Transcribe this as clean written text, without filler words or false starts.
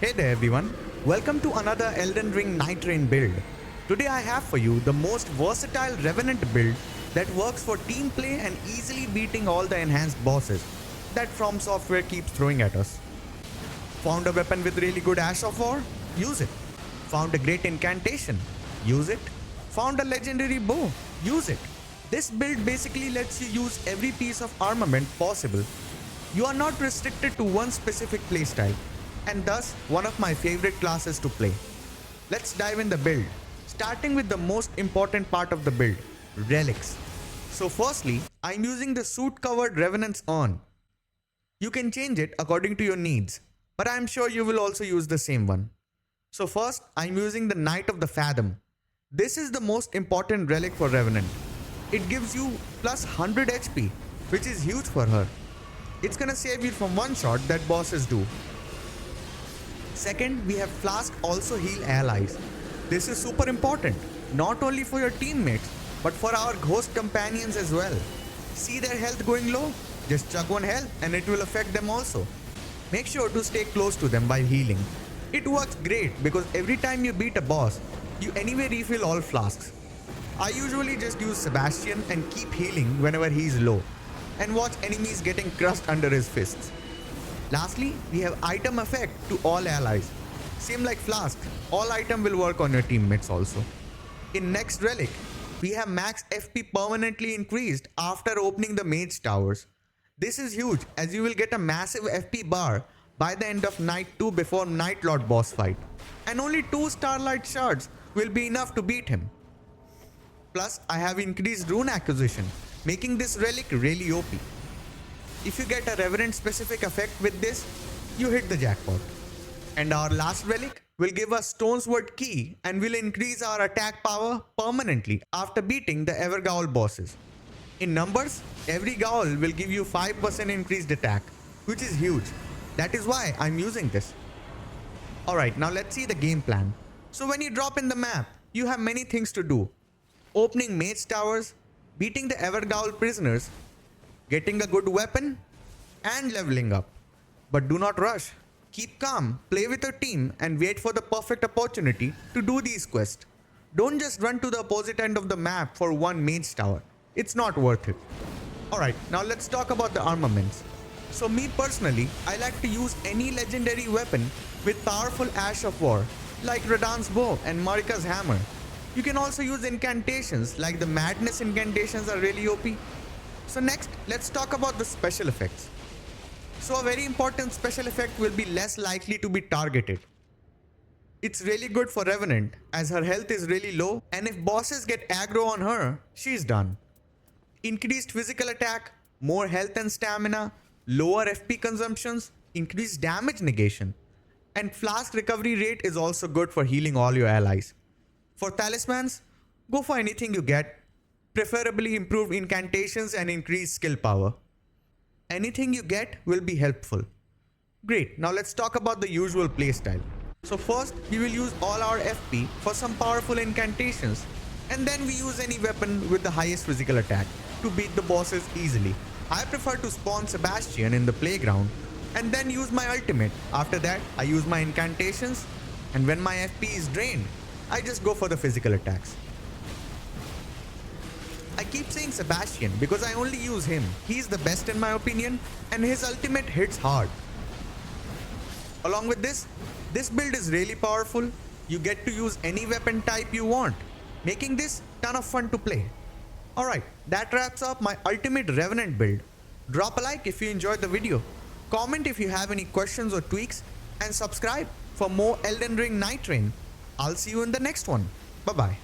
Hey there everyone, welcome to another Elden Ring Nightreign build. Today I have for you the most versatile Revenant build that works for team play and easily beating all the enhanced bosses that From Software keeps throwing at us. Found a weapon with really good Ash of War? Use it. Found a great incantation? Use it. Found a legendary bow? Use it. This build basically lets you use every piece of armament possible. You are not restricted to one specific playstyle, and thus one of my favorite classes to play. Let's dive in the build, starting with the most important part of the build, relics. So firstly, I'm using the suit covered Revenant's Urn. You can change it according to your needs, but I'm sure you will also use the same one. So first, I'm using the Knight of the Fathom. This is the most important relic for Revenant. It gives you plus 100 HP, which is huge for her. It's gonna save you from one shot that bosses do. Second, we have Flask also heal allies. This is super important, not only for your teammates, but for our ghost companions as well. See their health going low? Just chug one health and it will affect them also. Make sure to stay close to them while healing. It works great because every time you beat a boss, you anyway refill all flasks. I usually just use Sebastian and keep healing whenever he's low, and watch enemies getting crushed under his fists. Lastly, we have item effect to all allies. Same like Flask, all item will work on your teammates also. In next relic, we have max FP permanently increased after opening the mage towers. This is huge as you will get a massive FP bar by the end of Night 2 before Night Lord boss fight. And only 2 Starlight shards will be enough to beat him. Plus, I have increased rune acquisition, making this relic really OP. If you get a Revenant specific effect with this, you hit the jackpot. And our last relic will give us Stonesword Key and will increase our attack power permanently after beating the Evergaol bosses. In numbers, every Gaul will give you 5% increased attack, which is huge. That is why I'm using this. Alright, now let's see the game plan. So when you drop in the map, you have many things to do. Opening mage towers, beating the Evergaol prisoners, getting a good weapon, and leveling up. But do not rush. Keep calm, play with your team, and wait for the perfect opportunity to do these quests. Don't just run to the opposite end of the map for one mage tower. It's not worth it. Alright, now let's talk about the armaments. So me personally, I like to use any legendary weapon with powerful Ash of War, like Radahn's bow and Marika's hammer. You can also use incantations, like the Madness incantations are really OP. So next, let's talk about the special effects. So a very important special effect will be less likely to be targeted. It's really good for Revenant as her health is really low, and if bosses get aggro on her, she's done. Increased physical attack, more health and stamina, lower FP consumptions, increased damage negation, and Flask recovery rate is also good for healing all your allies. For talismans, go for anything you get, preferably improved incantations and increased skill power. Anything you get will be helpful. Great, now let's talk about the usual playstyle. So first, we will use all our FP for some powerful incantations, and then we use any weapon with the highest physical attack to beat the bosses easily. I prefer to spawn Sebastian in the playground and then use my ultimate. After that, I use my incantations, and when my FP is drained, I just go for the physical attacks. I keep saying Sebastian because I only use him. He's the best in my opinion, and his ultimate hits hard. Along with this build is really powerful. You get to use any weapon type you want, making this ton of fun to play. Alright, that wraps up my ultimate Revenant build. Drop a like if you enjoyed the video, comment if you have any questions or tweaks, and subscribe for more Elden Ring Nightreign. I'll see you in the next one. Bye bye.